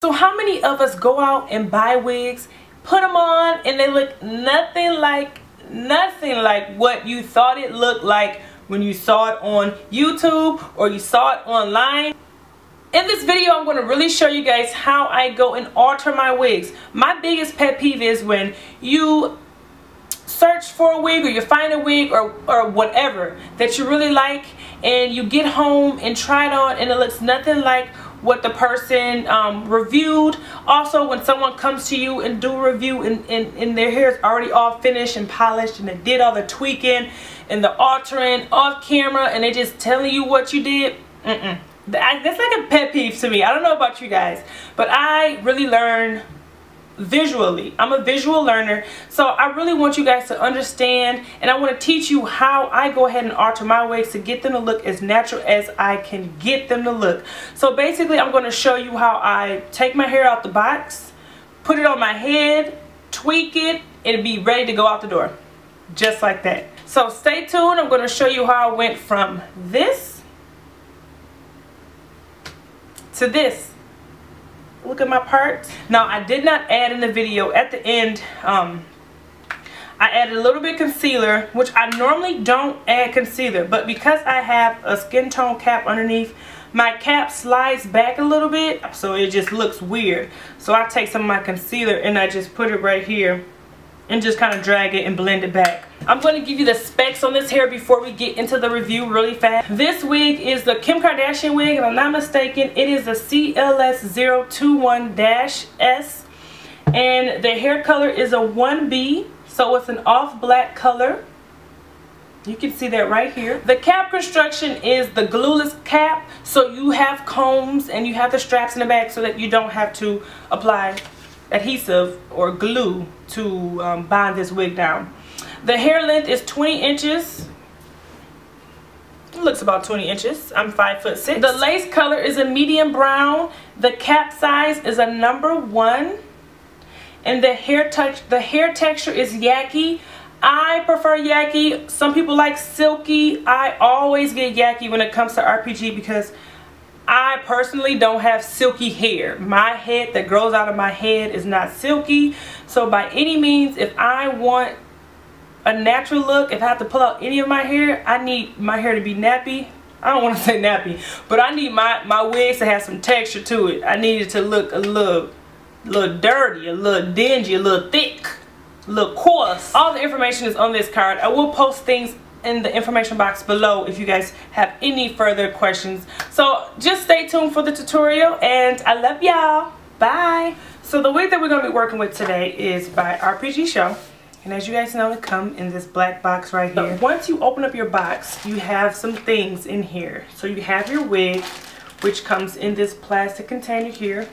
So how many of us go out and buy wigs, put them on, and they look nothing like what you thought it looked like when you saw it on YouTube or you saw it online? In this video, I'm going to really show you guys how I go and alter my wigs. My biggest pet peeve is when you search for a wig or you find a wig or whatever that you really like, and you get home and try it on and it looks nothing like what the person reviewed. Also, when someone comes to you and do a review and their hair is already all finished and polished and they did all the tweaking and the altering off camera and they just telling you what you did, that's like a pet peeve to me. I don't know about you guys, but I really learn visually. I'm a visual learner, so I really want you guys to understand, and I want to teach you how I go ahead and alter my wigs to get them to look as natural as I can get them to look. So basically, I'm going to show you how I take my hair out the box, put it on my head, tweak it, and be ready to go out the door, just like that. So stay tuned. I'm going to show you how I went from this to this. Look at my parts. Now, I did not add in the video at the end, I added a little bit of concealer, which I normally don't add concealer, but because I have a skin tone cap underneath, my cap slides back a little bit, so it just looks weird. So I take some of my concealer and I just put it right here and just kind of drag it and blend it back. I'm going to give you the specs on this hair before we get into the review really fast. This wig is the Kim Kardashian wig, if I'm not mistaken. It is the CLS021-S, and the hair color is a 1B, so it's an off black color. You can see that right here. The cap construction is the glueless cap, so you have combs and you have the straps in the back so that you don't have to apply adhesive or glue to bind this wig down. The hair length is 20 inches. It looks about 20 inches. I'm 5'6". The lace color is a medium brown. The cap size is a number 1. And the hair texture is Yaki. I prefer Yaki. Some people like silky. I always get Yaki when it comes to RPG because I personally don't have silky hair. My head that grows out of my head is not silky. So by any means, if I want a natural look, if I have to pull out any of my hair, I need my hair to be nappy. I don't want to say nappy, but I need my wigs to have some texture to it. I need it to look a little dirty, a little dingy, a little thick, a little coarse. All the information is on this card. I will post things in the information box below if you guys have any further questions. So just stay tuned for the tutorial, and I love y'all. Bye. So the wig that we're going to be working with today is by RPGShow, and as you guys know, it comes in this black box right here. But once you open up your box, you have some things in here. So you have your wig, which comes in this plastic container here.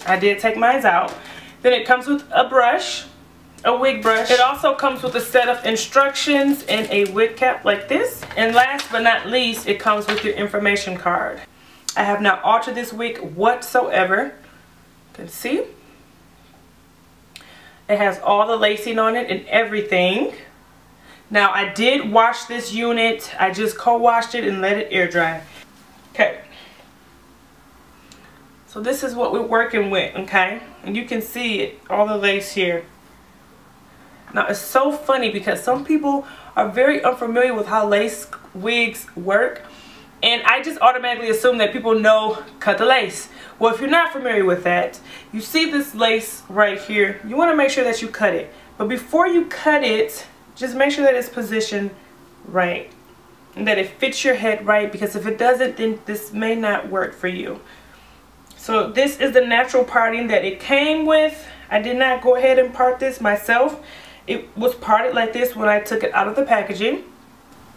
I did take mine out. Then it comes with a brush, a wig brush. It also comes with a set of instructions and a wig cap like this. And last but not least, it comes with your information card. I have not altered this wig whatsoever. You can see it has all the lacing on it and everything. Now, I did wash this unit. I just co-washed it and let it air dry. Okay, so this is what we're working with, okay? And you can see it, all the lace here. Now, it's so funny because some people are very unfamiliar with how lace wigs work, and I just automatically assume that people know cut the lace. Well, if you're not familiar with that, you see this lace right here. You want to make sure that you cut it. But before you cut it, just make sure that it's positioned right and that it fits your head right, because if it doesn't, then this may not work for you. So this is the natural parting that it came with. I did not go ahead and part this myself. It was parted like this when I took it out of the packaging.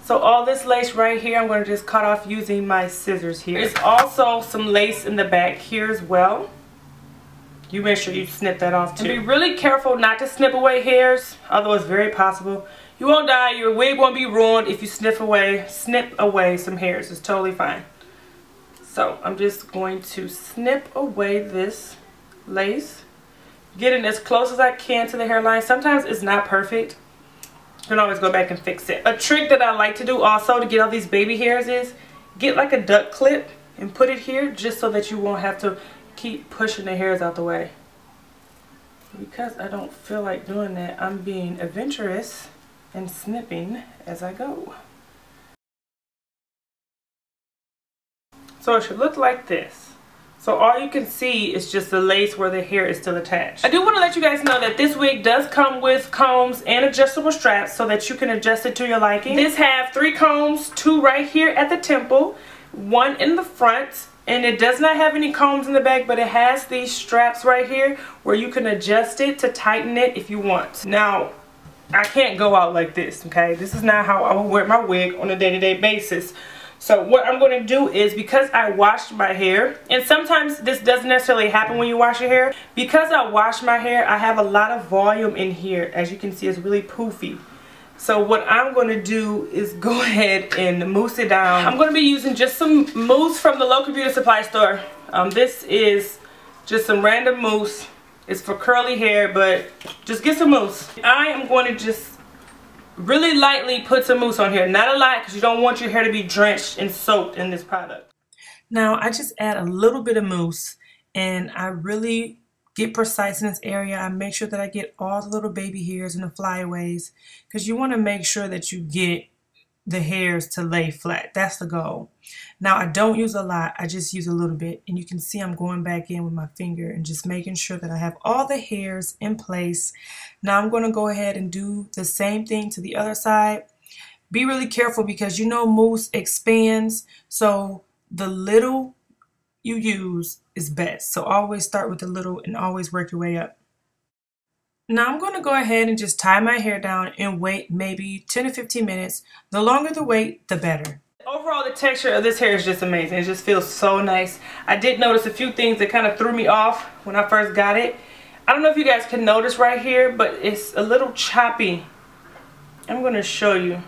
So all this lace right here, I'm going to just cut off using my scissors here. There's also some lace in the back here as well. You make sure you snip that off too. And be really careful not to snip away hairs, although it's very possible. You won't die, your wig won't be ruined if you snip away some hairs. It's totally fine. So I'm just going to snip away this lace. Getting as close as I can to the hairline. Sometimes it's not perfect. You can always go back and fix it. A trick that I like to do also to get all these baby hairs is get like a duck clip and put it here just so that you won't have to keep pushing the hairs out the way. Because I don't feel like doing that, I'm being adventurous and snipping as I go. So it should look like this. So all you can see is just the lace where the hair is still attached. I do want to let you guys know that this wig does come with combs and adjustable straps so that you can adjust it to your liking. This have 3 combs, 2 right here at the temple, 1 in the front, and it does not have any combs in the back, but it has these straps right here where you can adjust it to tighten it if you want. Now, I can't go out like this, okay? This is not how I would wear my wig on a day-to-day basis. So what I'm going to do is, because I washed my hair, and sometimes this doesn't necessarily happen when you wash your hair, because I washed my hair, I have a lot of volume in here. As you can see, it's really poofy. So what I'm going to do is go ahead and mousse it down. I'm going to be using just some mousse from the local beauty supply store. This is just some random mousse. It's for curly hair, but just get some mousse. I am going to just really lightly put some mousse on here. Not a lot, because you don't want your hair to be drenched and soaked in this product. Now I just add a little bit of mousse, and I really get precise in this area. I make sure that I get all the little baby hairs and the flyaways, because you want to make sure that you get the hairs to lay flat. That's the goal. Now I don't use a lot, I just use a little bit, and you can see I'm going back in with my finger and just making sure that I have all the hairs in place. Now I'm going to go ahead and do the same thing to the other side. Be really careful, because you know mousse expands, so the little you use is best. So always start with the little and always work your way up. Now I'm going to go ahead and just tie my hair down and wait maybe 10 to 15 minutes. The longer the wait, the better. Overall, the texture of this hair is just amazing. It just feels so nice. I did notice a few things that kind of threw me off when I first got it. I don't know if you guys can notice right here, but it's a little choppy. I'm going to show you.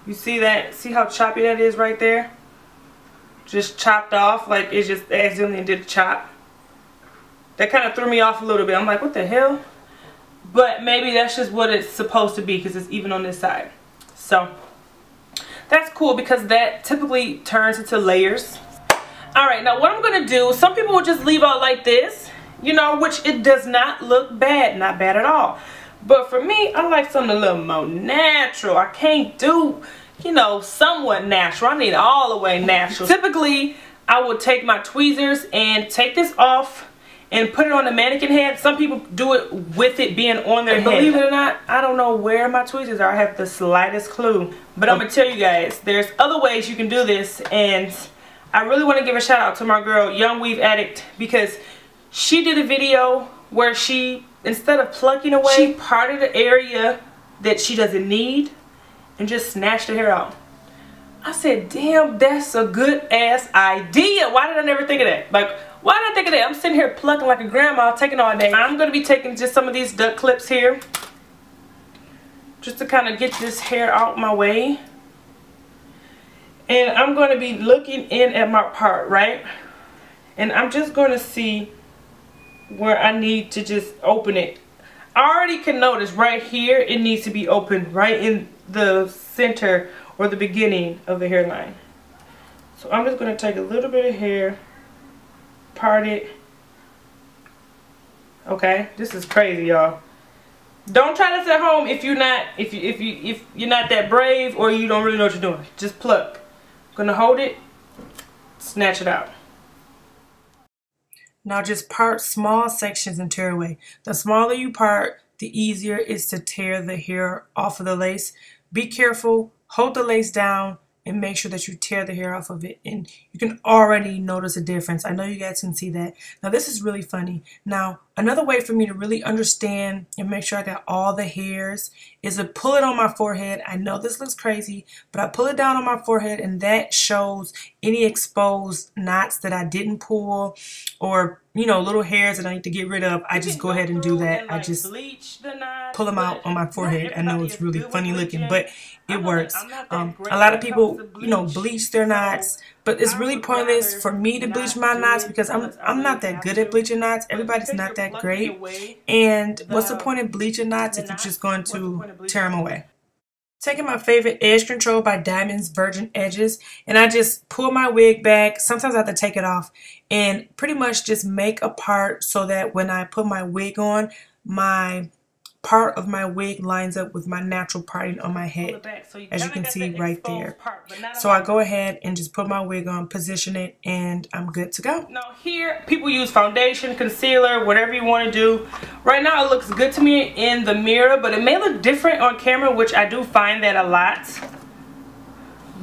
You see that? See how choppy that is right there? Just chopped off, like it just accidentally did a chop. That kind of threw me off a little bit. I'm like, what the hell? But maybe that's just what it's supposed to be, because it's even on this side. So that's cool, because that typically turns into layers. Alright, now what I'm going to do, some people will just leave out like this, you know, which it does not look bad. Not bad at all. But for me, I like something a little more natural. I can't do, you know, somewhat natural. I need all the way natural. Typically, I would take my tweezers and take this off and put it on the mannequin head. Some people do it with it being on their head. Believe it or not, I don't know where my tweezers are. I have the slightest clue. But I'm going to tell you guys, there's other ways you can do this. And I really want to give a shout out to my girl, Young Weave Addict, because she did a video where she, instead of plucking away, she parted the area that she doesn't need and just snatched the hair out. I said, damn, that's a good ass idea. Why did I never think of that? Like, why did I think of that? I'm sitting here plucking like a grandma, taking all day. I'm going to be taking just some of these duck clips here, just to kind of get this hair out my way. And I'm going to be looking in at my part, right? And I'm just going to see where I need to just open it. I already can notice right here, it needs to be open right in the center or the beginning of the hairline. So I'm just going to take a little bit of hair, part it. Okay, this is crazy, y'all. Don't try this at home if you're not that brave, or you don't really know what you're doing. Just pluck. I'm gonna hold it, snatch it out. Now just part small sections and tear away. The smaller you part, the easier it is to tear the hair off of the lace. Be careful, hold the lace down, and make sure that you tear the hair off of it. And you can already notice a difference. I know you guys can see that. Now this is really funny. Now another way for me to really understand and make sure I got all the hairs is to pull it on my forehead. I know this looks crazy, but I pull it down on my forehead, and that shows any exposed knots that I didn't pull, or, you know, little hairs that I need to get rid of. I just go ahead and do that. I just pull them out on my forehead. I know it's really funny looking, but it works. A lot of people, you know, bleach their knots, but it's really pointless for me to bleach my knots, because I'm not that good at bleaching knots. Everybody's not that great. And what's the point of bleaching knots if you're just going to tear them away? Taking my favorite edge control by Diamonds Virgin Edges, and I just pull my wig back. Sometimes I have to take it off and pretty much just make a part so that when I put my wig on, my part of my wig lines up with my natural parting on my head, as you can see right there. So I go ahead and just put my wig on, position it, and I'm good to go. Now here, people use foundation, concealer, whatever you want to do. Right now it looks good to me in the mirror, but it may look different on camera, which I do find that a lot.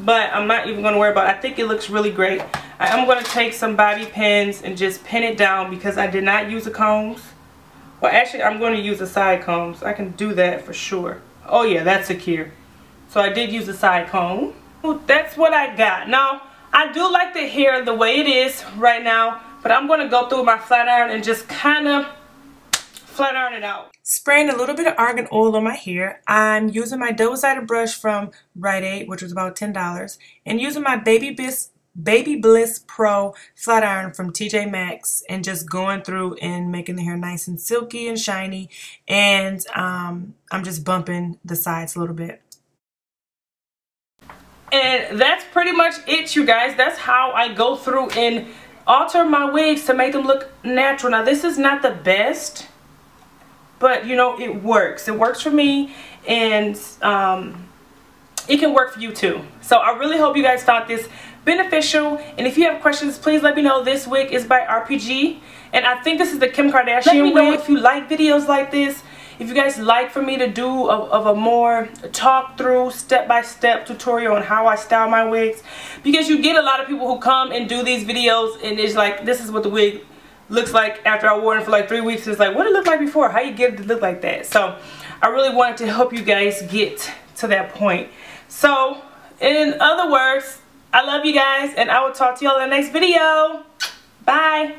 But I'm not even going to worry about it. I think it looks really great. I'm going to take some bobby pins and just pin it down because I did not use the combs. Well, actually, I'm going to use the side combs. I can do that for sure. Oh, yeah, that's secure. So I did use the side comb. That's what I got. Now, I do like the hair the way it is right now, but I'm going to go through my flat iron and just kind of flat iron it out. Spraying a little bit of argan oil on my hair. I'm using my double-sided brush from Rite Aid, which was about $10, and using my Baby Bliss Pro flat iron from TJ Maxx and just going through and making the hair nice and silky and shiny, and I'm just bumping the sides a little bit. And that's pretty much it, you guys. That's how I go through and alter my wigs to make them look natural. Now this is not the best, but you know, it works. It works for me, and it can work for you too. So I really hope you guys found this beneficial, and if you have questions, please let me know. This wig is by RPG, and I think this is the Kim Kardashian wig. Let me know if you like videos like this, if you guys like for me to do a more talk through step-by-step tutorial on how I style my wigs, because you get a lot of people who come and do these videos and it's like, this is what the wig looks like after I wore it for like 3 weeks. It's like, what did it look like before? How you get it to look like that? So I really wanted to help you guys get to that point. So in other words, I love you guys, and I will talk to y'all in the next video. Bye.